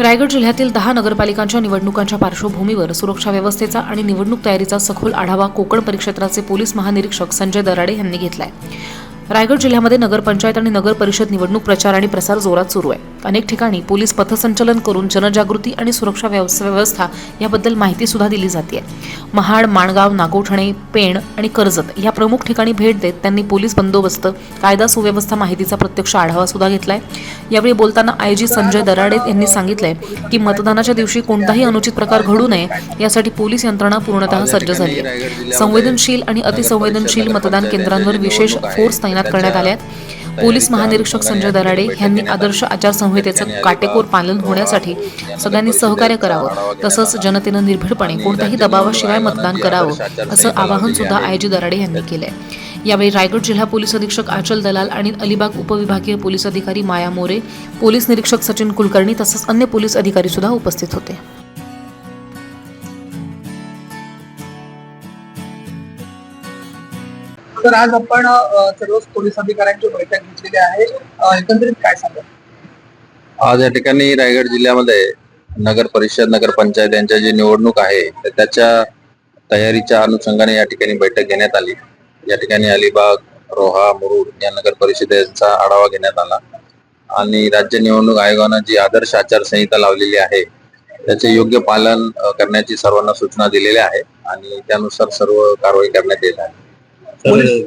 रायगड जिल्ह्यातील 10 नगरपालिकांच्या निवडणुकांच्या पार्श्वभूमीवर सुरक्षा व्यवस्थेचा आणि निवडणूक तयारीचा सखोल आढावा कोकण परिक्षेत्राचे पोलीस महानिरीक्षक संजय दराडे यांनी घेतलाय। रायगड जिल्ह्यामध्ये नगरपंचायत आणि नगर परिषद निवडणूक प्रचार आणि प्रसार जोरात सुरू आहे। अनेक ठिकाणी पोलीस पथसंचलन करून जनजागृती आणि सुरक्षा व्यवस्था याबद्दल माहिती सुद्धा दिली जाते। महाड, माणगाव, नागोठणे, पेण आणि कर्जत या प्रमुख ठिकाणी भेट देत त्यांनी पोलीस बंदोबस्त, कायदा सुव्यवस्था माहितीचा प्रत्यक्ष आढावा सुद्धा घेतलाय। यावेळी बोलताना आयजी संजय दराडे यांनी सांगितले की मतदानाच्या दिवशी कोणताही अनुचित प्रकार घडू नये यासाठी पोलीस यंत्रणा पूर्णतः सज्ज झाली आहे। संवेदनशील आणि अतिसंवेदनशील मतदान केंद्रांवर विशेष फोर्स तैनात करण्यात आले आहेत। पोलीस महानिरीक्षक संजय दराडे यांनी आदर्श आचारसंहितेचं काटेकोर पालन होण्यासाठी सगळ्यांनी सहकार्य करावं, तसंच जनतेनं निर्भीडपणे कोणत्याही दबावाशिवाय मतदान करावं असं आवाहन सुद्धा आयजी दराडे यांनी केलंय। यावेळी रायगड जिल्हा पोलीस अधीक्षक आचल दलाल आणि अलिबाग उपविभागीय पोलीस अधिकारी माया मोरे, पोलीस निरीक्षक सचिन कुलकर्णी तसंच अन्य पोलीस अधिकारी सुद्धा उपस्थित होते। तर आज आपण सर्व पोलीस अधिकाऱ्यांची बैठक घेतलेली आहे। एकंदरीत काय सांगा? आज या ठिकाणी रायगड जिल्ह्यामध्ये नगर परिषद, नगरपंचायत यांच्या जी निवडणूक आहे तर त्याच्या तयारीच्या अनुषंगाने या ठिकाणी बैठक घेण्यात आली। या ठिकाणी अलिबाग, रोहा, मुरुड या नगर परिषदेचा आढावा घेण्यात आला आणि राज्य निवडणूक आयोगाने जी आदर्श आचारसंहिता लावलेली आहे त्याचे योग्य पालन करण्याची सर्वांना सूचना दिलेल्या आहे आणि त्यानुसार सर्व कारवाई करण्यात येत आहे।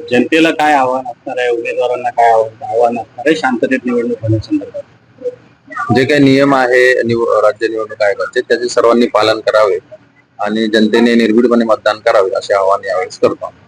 जनतेला काय आव्हान असणार आहे, उमेदवारांना काय आव्हान असणार आहे शांततेत निवडणूक होण्यासंदर्भात? जे काही नियम आहे राज्य निवडणूक आयोगाचे त्याचे सर्वांनी पालन करावे आणि जनतेने निर्भीडपणे मतदान करावे असे आवाहन यावेळेस करतो।